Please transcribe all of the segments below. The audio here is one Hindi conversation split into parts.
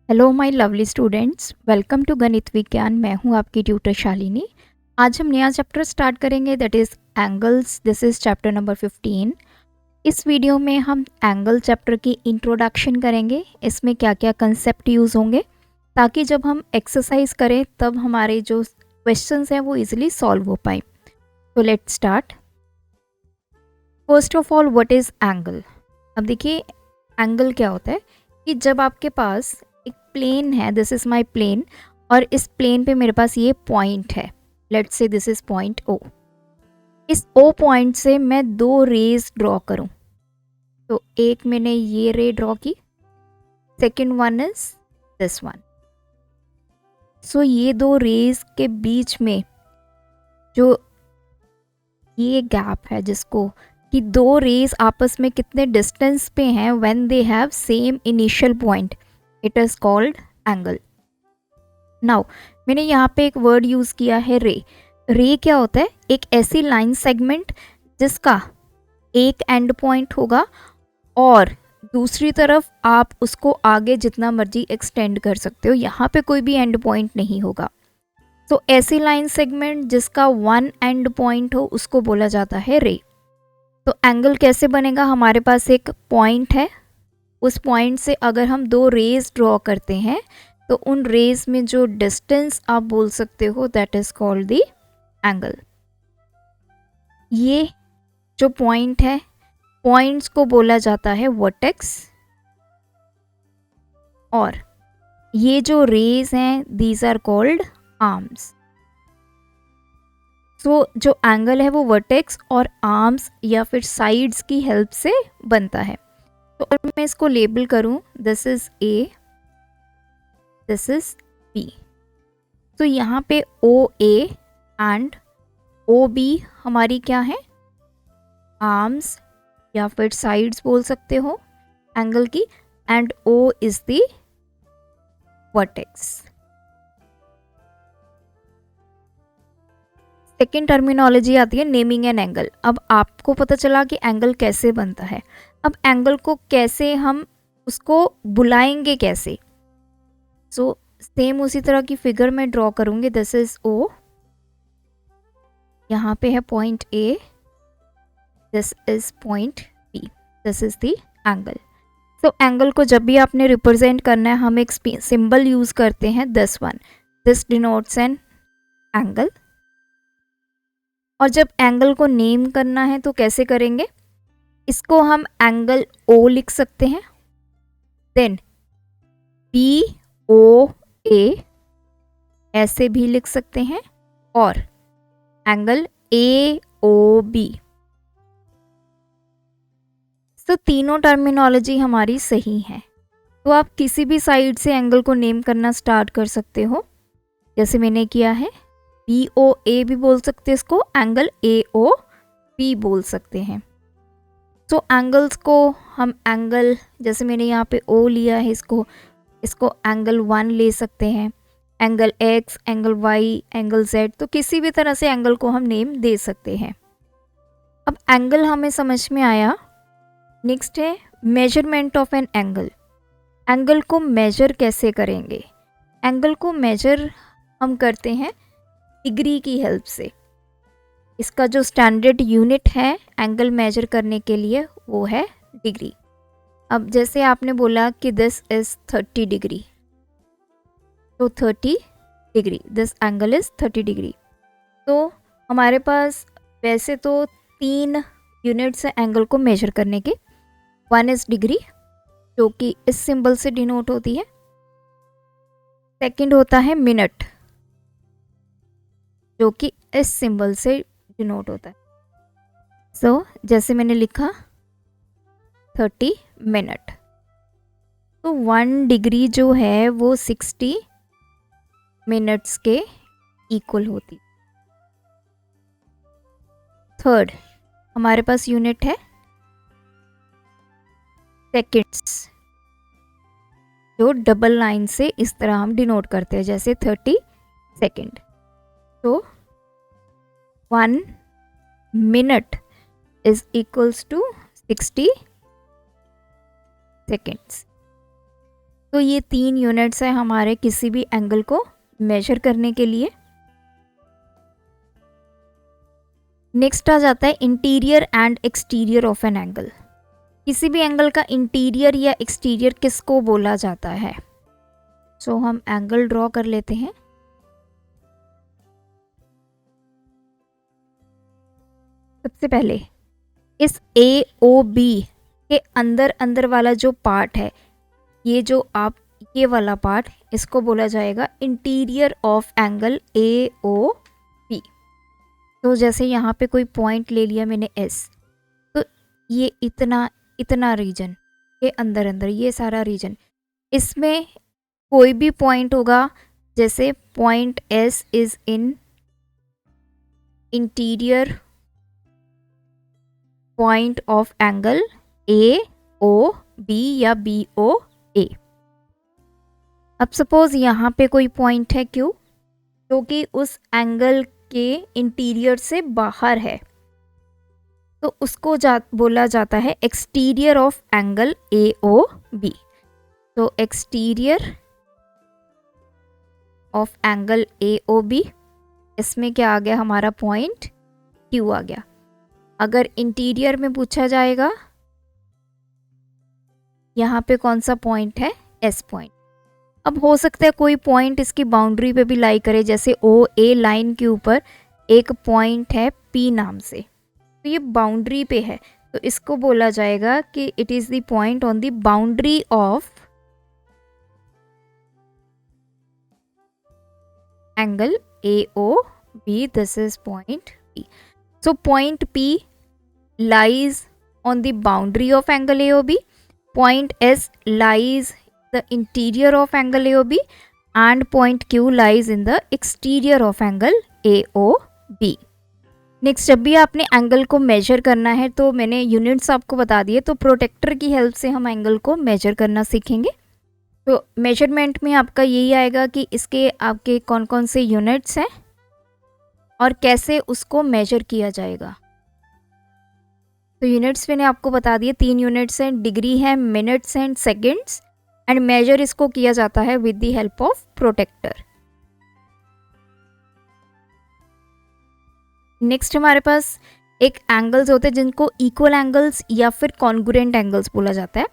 Hello my lovely students, welcome to Ganit Vigyan. मैं हूं आपकी ट्यूटर शालिनी। आज हम नया चैप्टर स्टार्ट करेंगे, that is angles. This is chapter number 15। इस वीडियो में हम एंगल चैप्टर की इंट्रोडक्शन करेंगे, इसमें क्या क्या कंसेप्ट यूज़ होंगे, ताकि जब हम एक्सरसाइज करें तब हमारे जो क्वेश्चंस हैं वो इजीली सॉल्व हो पाए। तो let's start. First of all, what is angle? अब देखिए, एंगल क्या होता है कि जब आपके पास एक प्लेन है, दिस इज माय प्लेन, और इस प्लेन पे मेरे पास ये पॉइंट है, let's say this is point ओ। इस ओ पॉइंट से मैं दो रेज ड्रॉ करूं, तो एक मैंने ये रे ड्रॉ की, second one is this one. So ये दो रेज के बीच में जो ये गैप है, जिसको कि दो रेज आपस में कितने डिस्टेंस पे हैं when they have same initial point, it is called angle. Now मैंने यहाँ पे एक वर्ड यूज किया है रे। रे क्या होता है? एक ऐसी लाइन सेगमेंट जिसका एक एंड पॉइंट होगा और दूसरी तरफ आप उसको आगे जितना मर्जी एक्सटेंड कर सकते हो, यहाँ पे कोई भी एंड पॉइंट नहीं होगा। तो ऐसी लाइन सेगमेंट जिसका वन एंड पॉइंट हो उसको बोला जाता है रे। तो एंगल कैसे बनेगा? हमारे पास एक पॉइंट है, उस पॉइंट से अगर हम दो रेज ड्रॉ करते हैं तो उन रेज में जो डिस्टेंस आप बोल सकते हो, that is called the angle. ये जो पॉइंट है, पॉइंट्स को बोला जाता है वर्टेक्स, और ये जो रेज हैं दीज आर कॉल्ड आर्म्स। सो जो एंगल है वो वर्टेक्स और आर्म्स या फिर साइड्स की हेल्प से बनता है। तो अगर मैं इसको लेबल करूं, this is A, this is B, तो यहाँ पे ओ ए एंड ओ बी हमारी क्या है? आर्म्स या फिर साइड्स बोल सकते हो एंगल की, and O is the vertex. Second terminology आती है नेमिंग एन एंगल। अब आपको पता चला कि एंगल कैसे बनता है। अब एंगल को कैसे हम उसको बुलाएंगे कैसे? सो सेम उसी तरह की फिगर में ड्रॉ करूंगी। दिस इज ओ, यहाँ पे है point A, this is point B, this is the angle. तो एंगल को जब भी आपने रिप्रेजेंट करना है, हम एक सिंबल यूज करते हैं, this one, this denotes an angle. और जब एंगल को नेम करना है तो कैसे करेंगे? इसको हम एंगल ओ लिख सकते हैं, देन बी ओ ए ऐसे भी लिख सकते हैं, और एंगल ए ओ बी। तो तीनों टर्मिनोलॉजी हमारी सही है। तो आप किसी भी साइड से एंगल को नेम करना स्टार्ट कर सकते हो, जैसे मैंने किया है। बी ओ ए भी बोल सकते हैं इसको, एंगल ए ओ बी बोल सकते हैं। तो एंगल्स को हम एंगल, जैसे मैंने यहाँ पे ओ लिया है, इसको एंगल 1 ले सकते हैं, angle X, angle Y, angle Z, तो किसी भी तरह से एंगल को हम नेम दे सकते हैं। अब एंगल हमें समझ में आया। नेक्स्ट है measurement of an angle. Angle को मेजर कैसे करेंगे? एंगल को मेजर हम करते हैं डिग्री की हेल्प से। इसका जो स्टैंडर्ड यूनिट है एंगल मेजर करने के लिए वो है डिग्री। अब जैसे आपने बोला कि दिस इज 30 डिग्री, तो 30 degree, this angle is 30 degree. तो हमारे पास वैसे तो 3 यूनिट्स हैं एंगल को मेजर करने के। वन इज डिग्री, जो कि इस सिंबल से डिनोट होती है। सेकंड होता है मिनट, जो कि इस सिंबल से डिनोट होता है। सो जैसे मैंने लिखा 30 मिनट, तो 1 डिग्री जो है वो 60 मिनट्स के इक्वल होती। थर्ड हमारे पास यूनिट है सेकेंड्स, जो डबल लाइन से इस तरह हम डिनोट करते हैं, जैसे 30 सेकेंड। तो 1 minute is equals to 60 seconds. तो ये 3 यूनिट्स है हमारे किसी भी एंगल को मेजर करने के लिए। नेक्स्ट आ जाता है interior and exterior of an angle. किसी भी एंगल का इंटीरियर या एक्सटीरियर किसको बोला जाता है? सो हम एंगल ड्रॉ कर लेते हैं। सबसे पहले इस AOB के अंदर अंदर वाला जो पार्ट है, ये वाला पार्ट, इसको बोला जाएगा इंटीरियर ऑफ एंगल AOB। तो जैसे यहाँ पे कोई पॉइंट ले लिया मैंने S, तो ये इतना रीजन के अंदर अंदर ये सारा रीजन, इसमें कोई भी पॉइंट होगा, जैसे point S is in interior point of angle AOB या BOA। अब सपोज यहाँ पे कोई पॉइंट है Q जो कि उस एंगल के इंटीरियर से बाहर है, तो उसको बोला जाता है एक्सटीरियर ऑफ एंगल AOB। तो एक्सटीरियर ऑफ एंगल AOB, इसमें क्या आ गया, हमारा पॉइंट Q आ गया। अगर इंटीरियर में पूछा जाएगा, यहाँ पे कौन सा पॉइंट है, S पॉइंट। अब हो सकता है कोई पॉइंट इसकी बाउंड्री पे भी लाई करे, जैसे OA लाइन के ऊपर एक पॉइंट है P नाम से, तो ये बाउंड्री पे है, तो इसको बोला जाएगा कि it is the point on the boundary of angle AOB, this is point P। So point P lies on the boundary of angle AOB, point S lies the interior of angle AOB and point Q lies in the exterior of angle AOB। Next, जब भी आपने एंगल को मेजर करना है, तो मैंने यूनिट्स आपको बता दिए, तो प्रोटेक्टर की हेल्प से हम एंगल को मेजर करना सीखेंगे। तो मेजरमेंट में आपका यही आएगा कि इसके आपके कौन कौन से यूनिट्स हैं और कैसे उसको मेजर किया जाएगा। तो यूनिट्स मैंने आपको बता दिए, 3 यूनिट्स हैं, डिग्री है, minutes and seconds, and measure इसको किया जाता है with the help of protector. Next हमारे पास एक एंगल्स होते हैं जिनको इक्वल एंगल्स या फिर कॉन्ग्रुएंट एंगल्स बोला जाता है।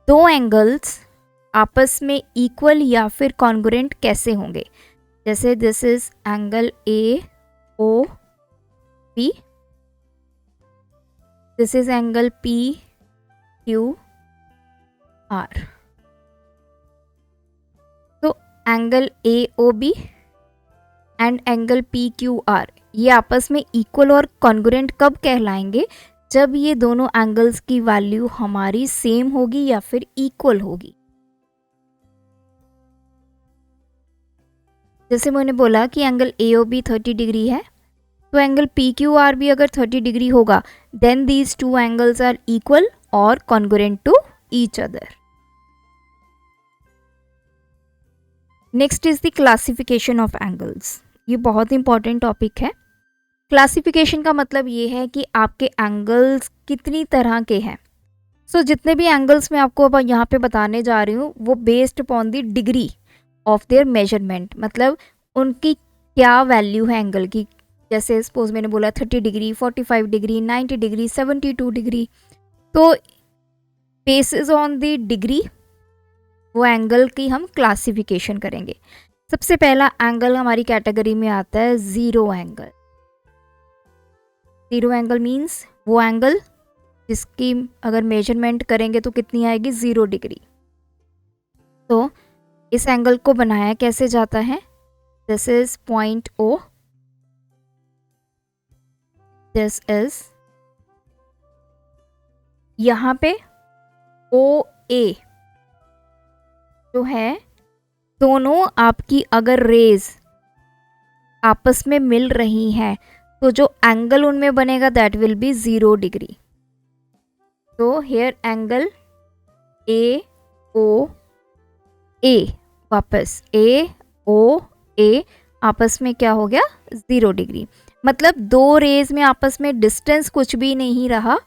दो एंगल्स आपस में इक्वल या फिर कॉन्ग्रुएंट कैसे होंगे? जैसे this is angle AOB, this is angle PQR। तो angle AOB and angle PQR ये आपस में इक्वल और कॉन्ग्रुएंट कब कहलाएंगे? जब ये दोनों एंगल्स की वैल्यू हमारी सेम होगी या फिर इक्वल होगी। जैसे मैंने बोला कि एंगल AOB 30 डिग्री है, तो एंगल PQR भी अगर 30 डिग्री होगा, then these two angles are equal और congruent to each other. Next is the classification of angles. ये बहुत इंपॉर्टेंट टॉपिक है। क्लासिफिकेशन का मतलब ये है कि आपके एंगल्स कितनी तरह के हैं। सो जितने भी एंगल्स मैं आपको अब यहाँ पे बताने जा रही हूँ, वो based upon the degree of their measurement, मतलब उनकी क्या वैल्यू है एंगल की। जैसे सपोज मैंने बोला 30 डिग्री, 45 डिग्री, 90 डिग्री, 72 डिग्री, तो बेसिस ऑन द डिग्री वो एंगल की हम क्लासिफिकेशन करेंगे। सबसे पहला एंगल हमारी कैटेगरी में आता है zero angle. Zero angle means वो एंगल जिसकी अगर मेजरमेंट करेंगे तो कितनी आएगी, 0 डिग्री। तो इस एंगल को बनाया कैसे जाता है? This is point O, this is, यहाँ पे OA जो है, दोनों आपकी अगर रेज आपस में मिल रही हैं, तो जो एंगल उनमें बनेगा दैट विल बी 0 डिग्री। तो हेयर एंगल AOA, वापस AOA आपस में क्या हो गया, 0 डिग्री। मतलब दो रेज में आपस में डिस्टेंस कुछ भी नहीं रहा,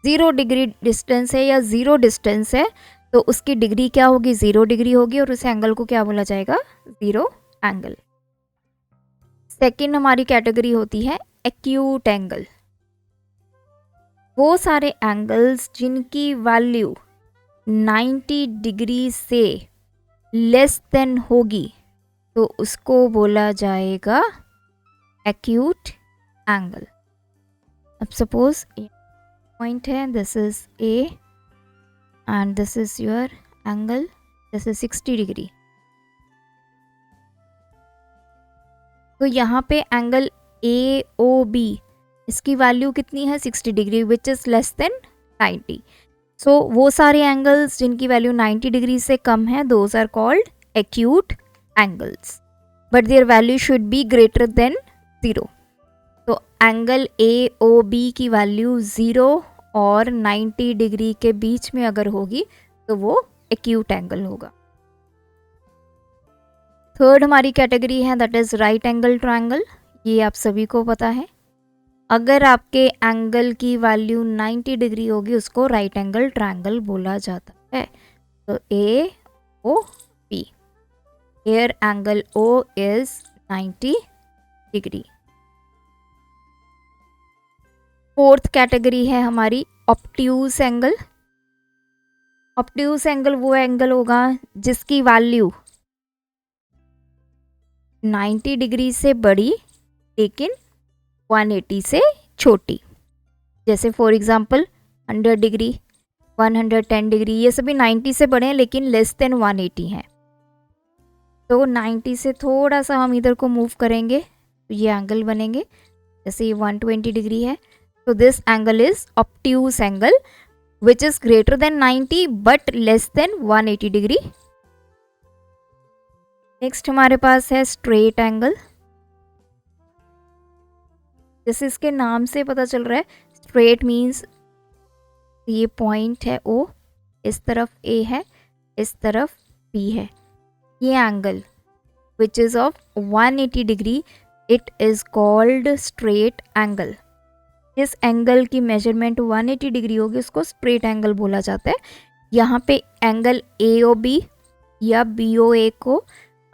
0 डिग्री डिस्टेंस है या 0 डिस्टेंस है, तो उसकी डिग्री क्या होगी, 0 डिग्री होगी और उस एंगल को क्या बोला जाएगा, 0 एंगल। सेकंड हमारी कैटेगरी होती है एक्यूट एंगल। वो सारे एंगल्स जिनकी वैल्यू 90 डिग्री से लेस देन होगी तो उसको बोला जाएगा एक्यूट एंगल। अब सपोज पॉइंट है, this is A and this is your angle, this is 60 degree. तो यहाँ पे एंगल ए ओ बी इसकी वैल्यू कितनी है, 60 degree, which is less than 90। सो वो सारे एंगल्स जिनकी वैल्यू 90 डिग्री से कम है, those are called acute angles, but their value should be greater than 0। तो एंगल ए ओ बी की वैल्यू 0 और 90 डिग्री के बीच में अगर होगी तो वो एक्यूट एंगल होगा। थर्ड हमारी कैटेगरी है that is right angle triangle. ये आप सभी को पता है, अगर आपके एंगल की वैल्यू 90 डिग्री होगी उसको राइट एंगल ट्रायंगल बोला जाता है। तो A O B, here angle O is 90 degree. Fourth category है हमारी ऑब्ट्यूज एंगल। ऑब्ट्यूज एंगल वो एंगल होगा जिसकी वैल्यू 90 डिग्री से बड़ी लेकिन 180 से छोटी। जैसे फॉर एग्जांपल 100 डिग्री, 110 डिग्री, ये सभी 90 से बड़े हैं लेकिन लेस देन 180 हैं। तो 90 से थोड़ा सा हम इधर को मूव करेंगे तो ये एंगल बनेंगे। जैसे ये 120 डिग्री है तो this angle is obtuse angle which is greater than 90 but less than 180 degree. Next हमारे पास है स्ट्रेट एंगल। जैसे इसके नाम से पता चल रहा है, स्ट्रेट मीन्स ये पॉइंट है O, इस तरफ A है, इस तरफ B है। ये angle which is of 180 degree, it is called straight angle. जिस एंगल की मेजरमेंट 180 डिग्री होगी उसको स्ट्रेट एंगल बोला जाता है। यहाँ पे एंगल AOB या BOA को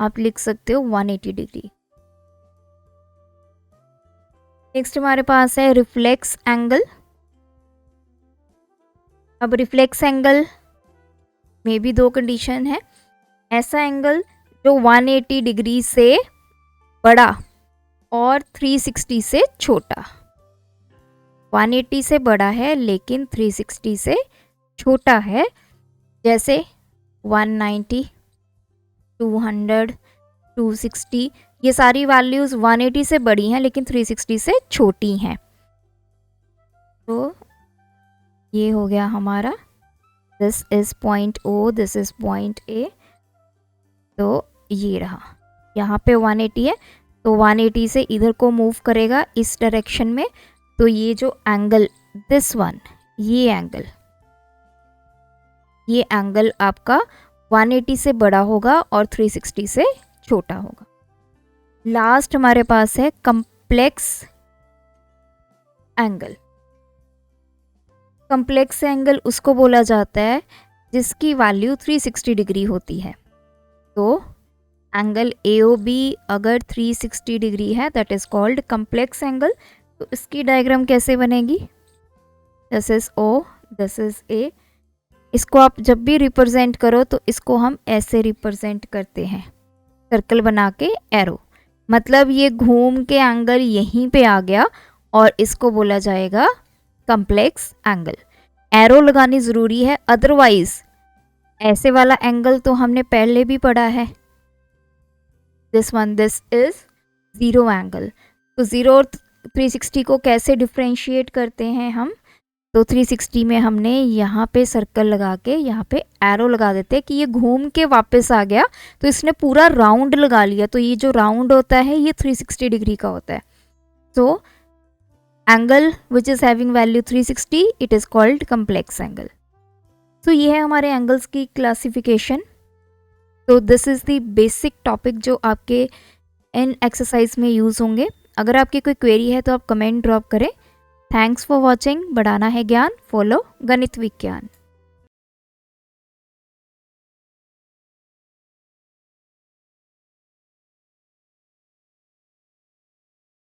आप लिख सकते हो 180 डिग्री। नेक्स्ट हमारे पास है रिफ्लेक्स एंगल। अब रिफ्लेक्स एंगल में भी दो कंडीशन है। ऐसा एंगल जो 180 डिग्री से बड़ा और 360 से छोटा। 180 से बड़ा है लेकिन 360 से छोटा है, जैसे 190, 200, 260, ये सारी वैल्यूज़ 180 से बड़ी हैं लेकिन 360 से छोटी हैं। तो ये हो गया हमारा, this is point O, this is point A। तो ये रहा, यहाँ पे 180 है तो 180 से इधर को मूव करेगा इस डायरेक्शन में। तो ये जो एंगल, दिस वन, ये एंगल आपका 180 से बड़ा होगा और 360 से छोटा होगा। लास्ट हमारे पास है कॉम्प्लेक्स एंगल। कॉम्प्लेक्स एंगल उसको बोला जाता है जिसकी वैल्यू 360 डिग्री होती है। तो एंगल AOB अगर 360 डिग्री है that is called complex angle. तो इसकी डायग्राम कैसे बनेगी, this is O, this is A। इसको आप जब भी रिप्रेजेंट करो तो इसको हम ऐसे रिप्रेजेंट करते हैं, सर्कल बना के एरो, मतलब ये घूम के एंगल यहीं पे आ गया और इसको बोला जाएगा कॉम्प्लेक्स एंगल। एरो लगानी ज़रूरी है, अदरवाइज ऐसे वाला एंगल तो हमने पहले भी पढ़ा है, this one, this is zero angle. तो 0 और 360 को कैसे डिफ्रेंशिएट करते हैं हम, तो 360 में हमने यहाँ पे सर्कल लगा के यहाँ पे एरो लगा देते हैं कि ये घूम के वापस आ गया, तो इसने पूरा राउंड लगा लिया। तो ये जो राउंड होता है ये 360 डिग्री का होता है। तो angle which is having value 360, it is called complex angle. तो ये है हमारे एंगल्स की क्लासिफिकेशन। तो this is the basic topic जो आपके इन एक्सरसाइज में यूज़ होंगे। अगर आपकी कोई क्वेरी है तो आप कमेंट ड्रॉप करें। Thanks for watching. बढ़ाना है ज्ञान, फॉलो गणित विज्ञान।